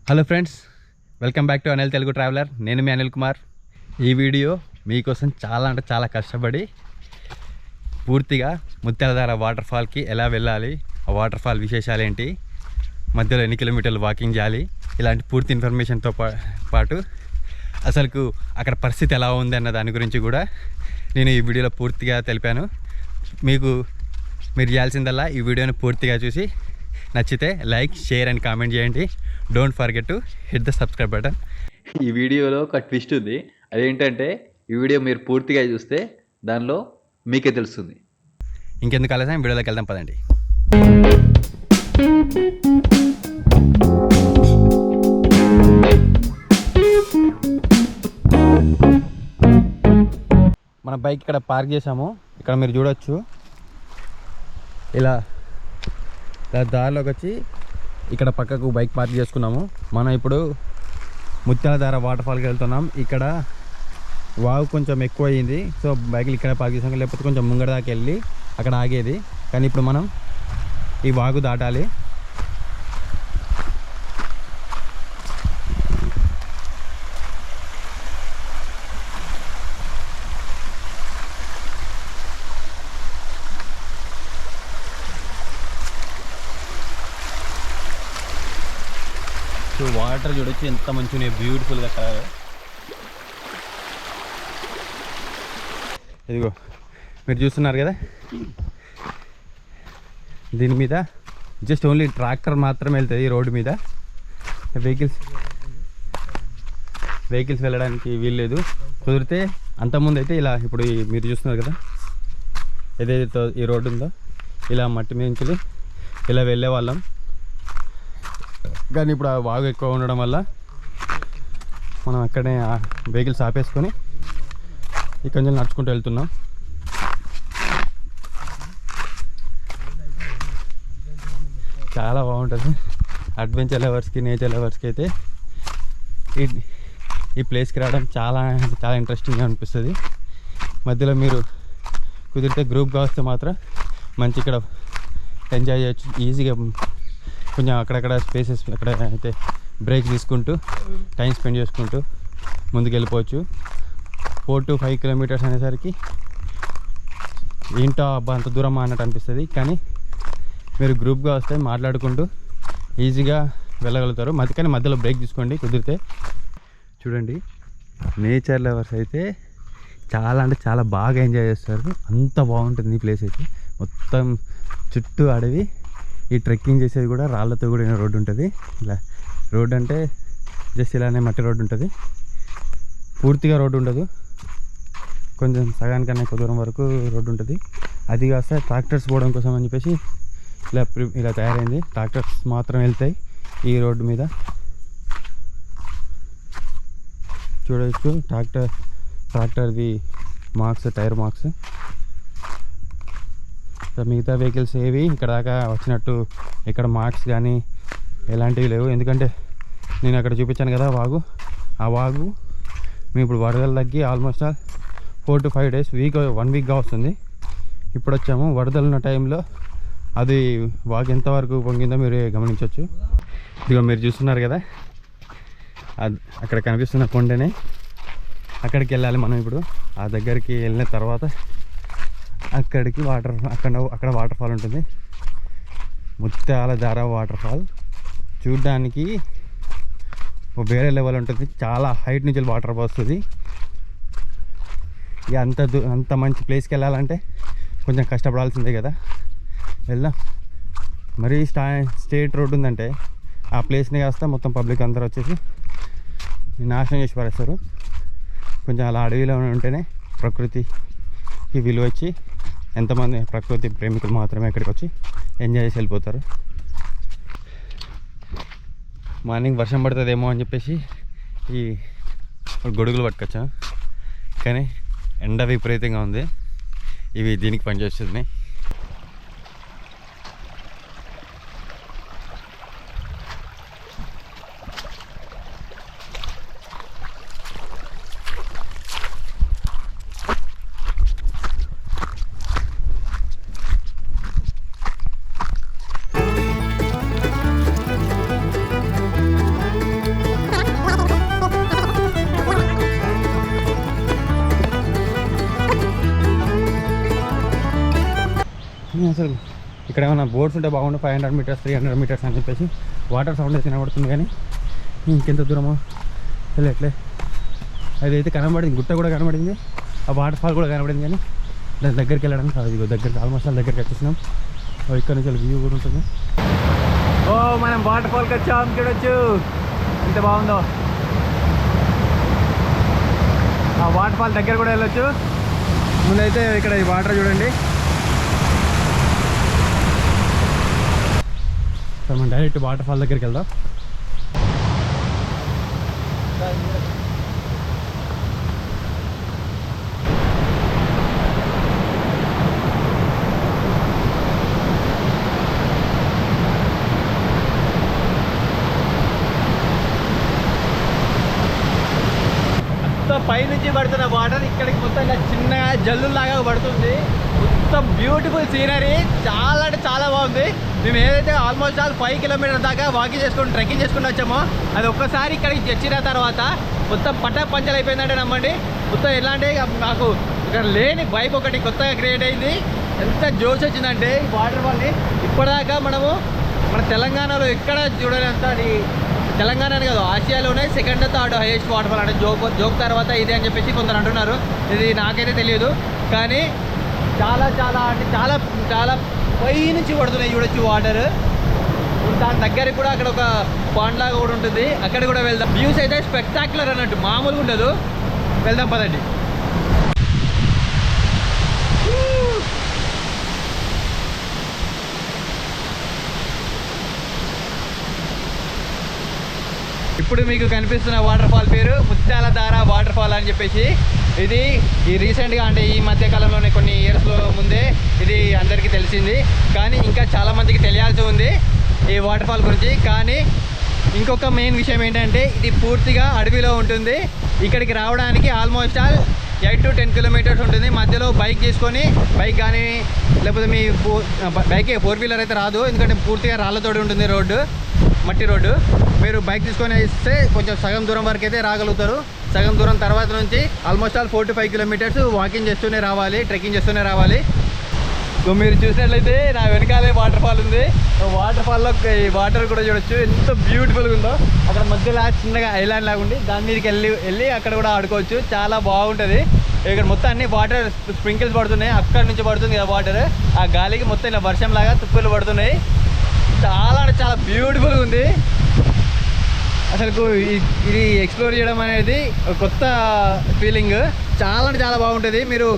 Hello friends, welcome back to Anil Telugu traveller. నేను మీ అనిల్ కుమార్. ఈ video మీకోసం చాలా కష్టపడి పూర్తిగా ముత్యాలధార వాటర్ఫాల్కి ఎలా వెళ్ళాలి, ఆ వాటర్ఫాల్ విశేషాలు ఏంటి, మధ్యలో ఎన్ని కిలోమీటర్లు వాకింగ్ చేయాలి, ఇలాంటి పూర్తి ఇన్ఫర్మేషన్తో పాటు అసలుకు అక్కడ పరిస్థితి ఎలా ఉంది అన్న దాని గురించి కూడా నేను ఈ వీడియోలో పూర్తిగా తెలిపాను. మీరు చేయాల్సిందల్లా ఈ వీడియోని పూర్తిగా చూసి నచ్చితే లైక్, షేర్ అండ్ కామెంట్ చేయండి. Don't forget to hit the subscribe button. ఈ వీడియోలో ఒక ట్విస్ట్ ఉంది. అదేంటంటే ఈ వీడియో మీరు పూర్తిగా చూస్తే దానిలో మీకే తెలుస్తుంది. ఇంకెందుకు ఆలస్యం, వీడియోలోకి వెళ్దాం పదండి. మన బైక్ ఇక్కడ పార్క్ చేసాము. ఇక్కడ మీరు చూడొచ్చు, ఇలా దారిలోకి వచ్చి ఇక్కడ పక్కకు బైక్ పార్క్ చేసుకున్నాము. మనం ఇప్పుడు ముత్యాలధార వాటర్ఫాల్కి వెళ్తున్నాం. ఇక్కడ వాగు కొంచెం ఎక్కువ అయ్యింది, సో బైక్లు ఇక్కడ పార్క్ చేసాం. లేకపోతే కొంచెం ముంగడ దాకా వెళ్ళి అక్కడ ఆగేది. కానీ ఇప్పుడు మనం ఈ వాగు దాటాలి. వాటర్ చూడొచ్చు ఎంత మంచిగా ఉన్నాయి, బ్యూటిఫుల్గా కలర్. ఇదిగో మీరు చూస్తున్నారు కదా, దీని మీద జస్ట్ ఓన్లీ ట్రాక్టర్ మాత్రమే వెళ్తుంది. ఈ రోడ్డు మీద వెహికల్స్ వెళ్ళడానికి వీల్లేదు. కుదిరితే అంతకుముందు అయితే ఇలా, ఇప్పుడు మీరు చూస్తున్నారు కదా ఏదైతే ఈ రోడ్డు ఉందో, ఇలా మట్టి మీద ఇలా వెళ్ళే వాళ్ళం. కానీ ఇప్పుడు ఆ వాగు ఎక్కువ ఉండడం వల్ల మనం అక్కడే వెహికల్స్ ఆపేసుకొని ఇక్కడ నుంచి నడుచుకుంటూ వెళ్తున్నాం. చాలా బాగుంటుంది. అడ్వెంచర్ లవర్స్కి, నేచర్ లవర్స్కి అయితే ఈ ప్లేస్కి రావడం చాలా ఇంట్రెస్టింగ్గా అనిపిస్తుంది. మధ్యలో మీరు కుదిరితే గ్రూప్గా వస్తే మాత్రం మంచి ఇక్కడ ఎంజాయ్ చేయొచ్చు ఈజీగా. కొంచెం అక్కడక్కడ స్పేసెస్ అక్కడ అయితే బ్రేక్ తీసుకుంటూ టైం స్పెండ్ చేసుకుంటూ ముందుకు వెళ్ళిపోవచ్చు. 4 to 5 కిలోమీటర్స్ అనేసరికి ఏంటో అబ్బా అంత దూరం అన్నట్టు అనిపిస్తుంది. కానీ మీరు గ్రూప్గా వస్తే మాట్లాడుకుంటూ ఈజీగా వెళ్ళగలుగుతారు. కానీ మధ్యలో బ్రేక్ తీసుకోండి కుదిరితే. చూడండి, నేచర్ లవర్స్ అయితే చాలా బాగా ఎంజాయ్ చేస్తారు. అంత బాగుంటుంది ఈ ప్లేస్ అయితే. మొత్తం చుట్టూ అడవి. ఈ ట్రెక్కింగ్ చేసేది కూడా రాళ్ళతో కూడిన రోడ్డు ఉంటుంది. ఇలా రోడ్డు అంటే జస్ట్ ఇలానే మట్టి రోడ్డు ఉంటుంది, పూర్తిగా రోడ్డు ఉండదు. కొంచెం సగానికన్నా ఎక్కువ దూరం వరకు రోడ్డు ఉంటుంది. అది కాస్త ట్రాక్టర్స్ పోవడం కోసం అని చెప్పేసి ఇలా తయారైంది. ట్రాక్టర్స్ మాత్రం వెళ్తాయి ఈ రోడ్డు మీద. చూడవచ్చు ట్రాక్టర్ది మార్క్స్, టైర్ మార్క్స్. మిగతా వెహికల్స్ ఏవి ఇక్కడ దాకా వచ్చినట్టు ఇక్కడ మార్క్స్ కానీ ఎలాంటివి లేవు. ఎందుకంటే నేను అక్కడ చూపించాను కదా వాగు, ఆ వాగు మేము ఇప్పుడు వరదలు తగ్గి ఆల్మోస్ట్ 4 to 5 days, 1 వీక్గా వస్తుంది. ఇప్పుడు వచ్చాము. వరదలు ఉన్న టైంలో అది వాగు ఎంతవరకు పొంగిందో మీరు గమనించవచ్చు. ఇదిగో మీరు చూస్తున్నారు కదా, అక్కడ కనిపిస్తున్న కొండనే అక్కడికి వెళ్ళాలి మనం. ఇప్పుడు ఆ దగ్గరికి వెళ్ళిన తర్వాత అక్కడికి అక్కడ వాటర్ఫాల్ ఉంటుంది, ముత్యాలధార వాటర్ఫాల్. చూడ్డానికి వేరే లెవెల్ ఉంటుంది. చాలా హైట్ నుంచి వాటర్ వస్తుంది. ఇక అంత మంచి ప్లేస్కి వెళ్ళాలంటే కొంచెం కష్టపడాల్సిందే కదా. వెళ్దాం. మరీ స్టేట్ రోడ్ ఉందంటే ఆ ప్లేస్ని కాస్త మొత్తం పబ్లిక్ అందరూ వచ్చేసి నాశనం చేసి పడేస్తారు. కొంచెం అలా అడవిలో ఉంటేనే ప్రకృతికి విలువ వచ్చి ఎంతమంది ప్రకృతి ప్రేమికులు మాత్రమే ఇక్కడికి వచ్చి ఎంజాయ్ చేసి వెళ్ళిపోతారు. మార్నింగ్ వర్షం పడుతుందేమో అని చెప్పేసి ఈ గొడుగులు పట్టుకొచ్చాం. కానీ ఎండ విపరీతంగా ఉంది. ఇవి దీనికి పనిచేస్తున్నాయి. అసలు ఇక్కడ ఏమైనా బోర్డ్స్ ఉంటే బాగుండు, 500 మీటర్స్ 300 మీటర్స్ అని చెప్పేసి. వాటర్ సౌండ్ అయితే వినబడుతుంది కానీ ఇంకెంత దూరమో తెలియట్లే. అదైతే కనబడింది, గుట్ట కూడా కనబడింది, ఆ వాటర్ ఫాల్ కూడా కనబడింది, కానీ దాని దగ్గరికి వెళ్ళడానికి కాదు. ఇదిగో దగ్గరికి ఆల్మోస్ట్ వాళ్ళ దగ్గరికి వచ్చేసినాం. ఇక్కడ నుంచి వ్యూ కూడా ఉంటుంది. ఓ మనం వాటర్ ఫాల్కి వచ్చాం, చూడొచ్చు ఎంత బాగుందో. ఆ వాటర్ ఫాల్ దగ్గర కూడా వెళ్ళొచ్చు. ముందైతే ఇక్కడ ఈ వాటర్ చూడండి. మనం డైరెక్ట్ వాటర్ ఫాల్ దగ్గరికి వెళ్దాం. పైనుంచి పడుతున్న వాటర్ ఇక్కడికి మొత్తం చిన్న జల్లులాగా పడుతుంది. మొత్తం బ్యూటిఫుల్ సీనరీ, చాలా అంటే చాలా బాగుంది. మేము ఏదైతే ఆల్మోస్ట్ 5 కిలోమీటర్ల దాకా వాకింగ్ చేసుకుని ట్రెక్కింగ్ చేసుకుని వచ్చామో అది ఒక్కసారి ఇక్కడికి వచ్చిన తర్వాత మొత్తం పంచలు అయిపోయిందంటే నమ్మండి. మొత్తం ఎలాంటి నాకు ఇక్కడ లేని వైబ్ ఒకటి కొత్తగా క్రియేట్ అయింది. ఎంత జోష్ వచ్చిందంటే ఈ వాటర్ ఫాల్ని ఇప్పటిదాకా మన తెలంగాణలో ఎక్కడ చూడలేంత. అది తెలంగాణ కాదు, ఆసియాలోనే second third highest waterfall అంటే జోగ్ తర్వాత ఇదే అని చెప్పేసి కొందరు అంటున్నారు. ఇది నాకైతే తెలియదు, కానీ చాలా చాలా అంటే చాలా చాలా పై నుంచి పడుతున్నాయి చూడొచ్చు వాటర్. దాని దగ్గరికి కూడా అక్కడ ఒక పాండ్ లాగా కూడా ఉంటుంది, అక్కడ కూడా వెళ్దాం. వ్యూస్ అయితే స్పెక్టాక్యులర్ అన్నట్టు, మామూలుగా ఉండదు. వెళ్దాం పదండి. ఇప్పుడు మీకు కనిపిస్తున్న వాటర్ ఫాల్ పేరు ముత్యాల ధార వాటర్ ఫాల్ అని చెప్పేసి. ఇది రీసెంట్గా అంటే ఈ మధ్య కాలంలోనే కొన్ని ఇయర్స్లో ముందే ఇది అందరికీ తెలిసింది, కానీ ఇంకా చాలామందికి తెలియాల్సి ఉంది ఈ వాటర్ ఫాల్ గురించి. కానీ ఇంకొక మెయిన్ విషయం ఏంటంటే ఇది పూర్తిగా అడవిలో ఉంటుంది. ఇక్కడికి రావడానికి ఆల్మోస్ట్ 8 to 10 కిలోమీటర్స్ ఉంటుంది. మధ్యలో బైక్ చేసుకొని, బైక్ కానీ లేకపోతే మీ బైక్ 4 వీలర్ అయితే రాదు, ఎందుకంటే పూర్తిగా రాళ్ళతోటి ఉంటుంది రోడ్డు, మట్టి రోడ్డు. మీరు బైక్ తీసుకొని ఇస్తే కొంచెం సగం దూరం వరకు అయితే రాగలుగుతారు. సగం దూరం తర్వాత నుంచి ఆల్మోస్ట్ 4 to 5 కిలోమీటర్స్ వాకింగ్ చేస్తూనే రావాలి, ట్రెక్కింగ్ చేస్తూనే రావాలి. సో మీరు చూసినట్లయితే నా వెనకాలే వాటర్ ఫాల్ ఉంది. వాటర్ ఫాల్లో ఈ వాటర్ కూడా చూడొచ్చు ఎంత బ్యూటిఫుల్గా ఉందో. అక్కడ మధ్యలో చిన్నగా ఐలాండ్ లాగా ఉండి దాని మీదకి వెళ్ళి అక్కడ కూడా ఆడుకోవచ్చు, చాలా బాగుంటుంది. ఇక్కడ మొత్తం అన్ని వాటర్ స్ప్రింకిల్స్ పడుతున్నాయి, అక్కడ నుంచి పడుతుంది కదా వాటర్. ఆ గాలికి మొత్తం ఇలా వర్షం లాగా తుప్పులు పడుతున్నాయి. చాలా అంటే చాలా బ్యూటిఫుల్గా ఉంది. అసలు ఇది ఎక్స్ప్లోర్ చేయడం అనేది కొత్త ఫీలింగ్, చాలా అంటే చాలా బాగుంటుంది. మీరు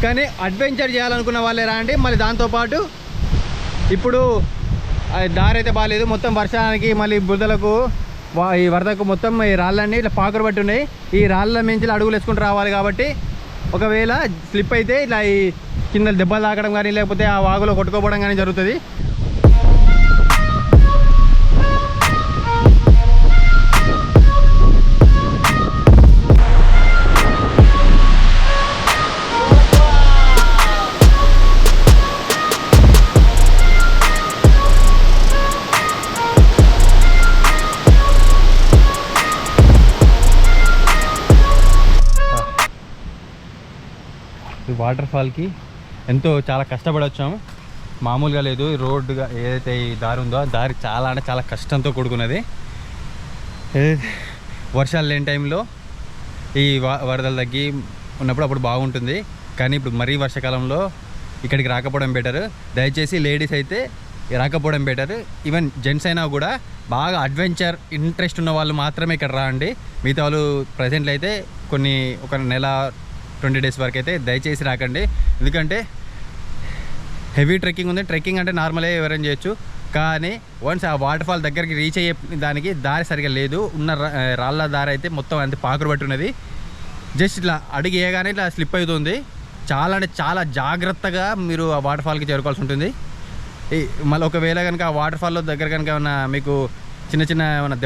కానీ అడ్వెంచర్ చేయాలనుకున్న వాళ్ళే రండి. మళ్ళీ దాంతోపాటు ఇప్పుడు దారి అయితే బాగాలేదు, మొత్తం వర్షానికి మళ్ళీ బురదలకు ఈ వరదకు మొత్తం ఈ రాళ్ళన్నీ ఇట్లా పాకురు పట్టి ఉన్నాయి. ఈ రాళ్ళ మించి అడుగులు వేసుకుంటూ రావాలి. కాబట్టి ఒకవేళ స్లిప్ అయితే ఇలా ఈ కింద దెబ్బలు తాకడం కానీ లేకపోతే ఆ వాగులో కొట్టుకోవడం కానీ జరుగుతుంది. వాటర్ ఫాల్కి చాలా కష్టపడి వచ్చాము, మామూలుగా లేదు. రోడ్డుగా ఏదైతే ఈ దారి ఉందో దారి చాలా అంటే చాలా కష్టంతో కూడుకున్నది. వర్షాలు లేని టైంలో ఈ వరదలు తగ్గి ఉన్నప్పుడు అప్పుడు బాగుంటుంది, కానీ ఇప్పుడు మరీ వర్షాకాలంలో ఇక్కడికి రాకపోవడం బెటర్. దయచేసి లేడీస్ అయితే రాకపోవడం బెటర్. ఈవెన్ జెంట్స్ అయినా కూడా బాగా అడ్వెంచర్ ఇంట్రెస్ట్ ఉన్న వాళ్ళు మాత్రమే ఇక్కడ రాండి. మిగతా వాళ్ళు ప్రజెంట్లో అయితే ఒక నెల 20 days వరకు అయితే దయచేసి రాకండి. ఎందుకంటే హెవీ ట్రెక్కింగ్ ఉంది. ట్రెక్కింగ్ అంటే నార్మల్గా ఎవరైనా చేయొచ్చు, కానీ వన్స్ ఆ వాటర్ ఫాల్ దగ్గరికి రీచ్ అయ్యే దానికి దారి సరిగా లేదు. ఉన్న రాళ్ళ దారి అయితే మొత్తం అంత పాకురు పట్టి ఉన్నది. జస్ట్ ఇట్లా అడుగు వేయగానే ఇట్లా స్లిప్ అవుతుంది. చాలా అంటే చాలా జాగ్రత్తగా మీరు ఆ వాటర్ ఫాల్కి చేరుకోవాల్సి ఉంటుంది. మళ్ళీ ఒకవేళ కనుక ఆ వాటర్ ఫాల్లో దగ్గర కనుక ఏమన్నా మీకు చిన్న ఏమైనా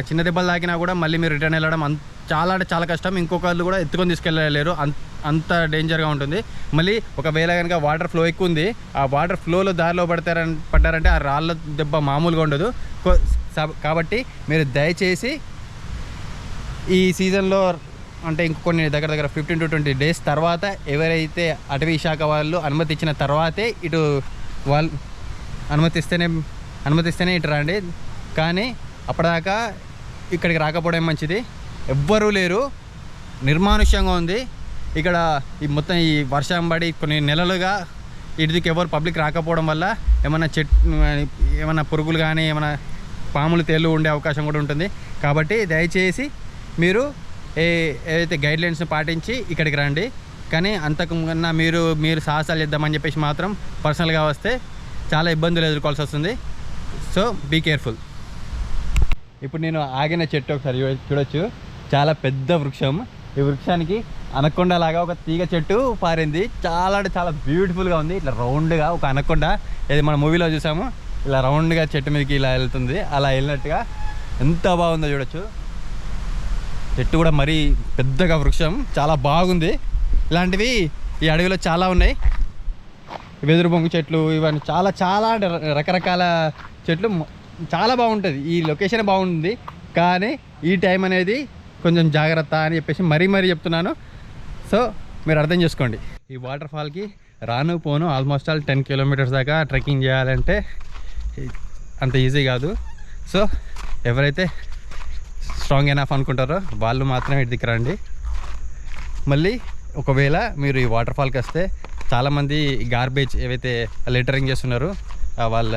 చిన్న దెబ్బలు తాకినా కూడా మళ్ళీ మీరు రిటర్న్ వెళ్ళడం చాలా అంటే చాలా కష్టం. ఇంకొకళ్ళు కూడా ఎత్తుకొని తీసుకెళ్ళలేరు, అంత డేంజర్గా ఉంటుంది. మళ్ళీ ఒకవేళ కనుక వాటర్ ఫ్లో ఎక్కువ ఉంది, ఆ వాటర్ ఫ్లోలో దారిలో పడ్డారంటే ఆ రాళ్ళ దెబ్బ మామూలుగా ఉండదు. కాబట్టి మీరు దయచేసి ఈ సీజన్లో అంటే ఇంకొన్ని దగ్గర 15 to 20 days తర్వాత ఎవరైతే అటవీ శాఖ వాళ్ళు అనుమతి ఇచ్చిన తర్వాతే ఇటు వాళ్ళు అనుమతిస్తేనే ఇటు రండి. కానీ అప్పటిదాకా ఇక్కడికి రాకపోవడం మంచిది. ఎవ్వరూ లేరు, నిర్మానుష్యంగా ఉంది ఇక్కడ. ఈ మొత్తం ఈ వర్షం పడి కొన్ని నెలలుగా ఇటుదికి ఎవరు పబ్లిక్ రాకపోవడం వల్ల ఏమైనా పురుగులు కానీ ఏమైనా పాములు తేళ్ళు ఉండే అవకాశం కూడా ఉంటుంది. కాబట్టి దయచేసి మీరు ఏదైతే గైడ్లైన్స్ని పాటించి ఇక్కడికి రండి. కానీ అంతకన్నా మీరు సాహసాలు చేద్దామని చెప్పేసి మాత్రం పర్సనల్గా వస్తే చాలా ఇబ్బందులు ఎదుర్కోవాల్సి వస్తుంది. So be careful. ఇప్పుడు నేను ఆగిన చెట్టు ఒకసారి చూడొచ్చు, చాలా పెద్ద వృక్షం. ఈ వృక్షానికి అనకొండ లాగా ఒక తీగ చెట్టు పారింది. చాలా అంటే చాలా బ్యూటిఫుల్గా ఉంది. ఇట్లా రౌండ్గా ఒక అనకొండ ఏది మన మూవీలో చూసాము, ఇలా రౌండ్గా చెట్టు మీదకి ఇలా వెళ్తుంది. అలా వెళ్ళినట్టుగా ఎంత బాగుందో చూడొచ్చు. చెట్టు కూడా మరీ పెద్దగా వృక్షం, చాలా బాగుంది. ఇలాంటివి ఈ అడవిలో చాలా ఉన్నాయి. వెదురు బొంగు చెట్లు ఇవన్నీ చాలా చాలా రకరకాల చెట్లు, చాలా బాగుంటుంది. ఈ లొకేషన్ బాగుంది. కానీ ఈ టైం అనేది కొంచెం జాగ్రత్త అని చెప్పేసి మరీ చెప్తున్నాను. సో మీరు అర్థం చేసుకోండి. ఈ వాటర్ ఫాల్కి రాను పోను ఆల్మోస్ట్ ఆల్ 10 కిలోమీటర్స్ దాకా ట్రెక్కింగ్ చేయాలంటే అంత ఈజీ కాదు. సో ఎవరైతే స్ట్రాంగ్ ఎనఫ్ అనుకుంటారో వాళ్ళు మాత్రమే ఇటుదికి రండి. మళ్ళీ ఒకవేళ మీరు ఈ వాటర్ ఫాల్కి వస్తే చాలామంది గార్బేజ్ ఏవైతే లిటరింగ్ చేస్తున్నారో వాళ్ళ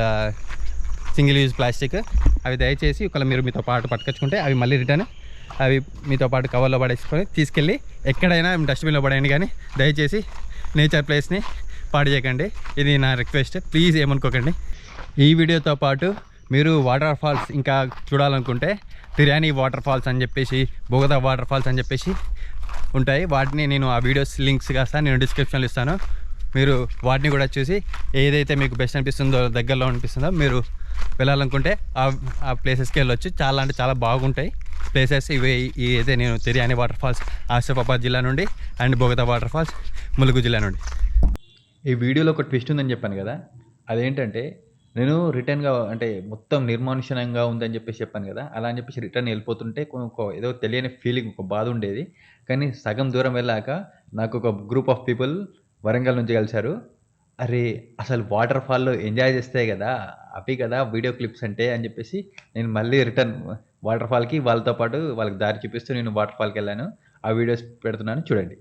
సింగిల్ యూజ్ ప్లాస్టిక్ అవి దయచేసి ఒకవేళ మీరు మీతో పాటు పట్టుకొచ్చుకుంటే అవి మళ్ళీ రిటర్న్ అవి మీతో పాటు కవర్లో పడేసుకొని తీసుకెళ్ళి ఎక్కడైనా డస్ట్బిన్లో పడేయండి. కానీ దయచేసి నేచర్ ప్లేస్ని పాడు చేయకండి. ఇది నా రిక్వెస్ట్, ప్లీజ్ ఏమనుకోకండి. ఈ వీడియోతో పాటు మీరు వాటర్ ఫాల్స్ ఇంకా చూడాలనుకుంటే తిర్యానీ వాటర్ ఫాల్స్ అని చెప్పేసి, బొగతా వాటర్ ఫాల్స్ అని చెప్పేసి ఉంటాయి. వాటిని నేను ఆ వీడియోస్ లింక్స్ కాస్త నేను డిస్క్రిప్షన్లో ఇస్తాను. మీరు వాటిని కూడా చూసి ఏదైతే మీకు బెస్ట్ అనిపిస్తుందో, దగ్గరలో అనిపిస్తుందో మీరు వెళ్ళాలనుకుంటే ఆ ప్లేసెస్కి వెళ్ళొచ్చు. చాలా అంటే చాలా బాగుంటాయి ప్లేసెస్ ఇవి. అయితే నేను తిర్యానీ వాటర్ ఫాల్స్ ఆసిఫాబాద్ జిల్లా నుండి and Bogatha water falls Mulugu జిల్లా నుండి. ఈ వీడియోలో ఒక ట్విస్ట్ ఉందని చెప్పాను కదా, అదేంటంటే నేను రిటర్న్గా అంటే మొత్తం నిర్మానుష్యంగా ఉందని చెప్పేసి చెప్పాను కదా, అలా అని చెప్పేసి రిటర్న్ వెళ్ళిపోతుంటే ఏదో తెలియని ఫీలింగ్, ఒక బాధ ఉండేది. కానీ సగం దూరం వెళ్ళాక నాకు ఒక గ్రూప్ ఆఫ్ పీపుల్ వరంగల్ నుంచి కలిశారు. అరే అసలు వాటర్ ఫాల్లో ఎంజాయ్ చేస్తే కదా అవి కదా వీడియో క్లిప్స్ అంటే అని చెప్పేసి నేను మళ్ళీ రిటర్న్ వాటర్ ఫాల్కి వాళ్ళతో పాటు వాళ్ళకి దారి చూపిస్తూ నేను వాటర్ ఫాల్కి వెళ్ళాను. ఆ వీడియోస్ పెడుతున్నాను, చూడండి.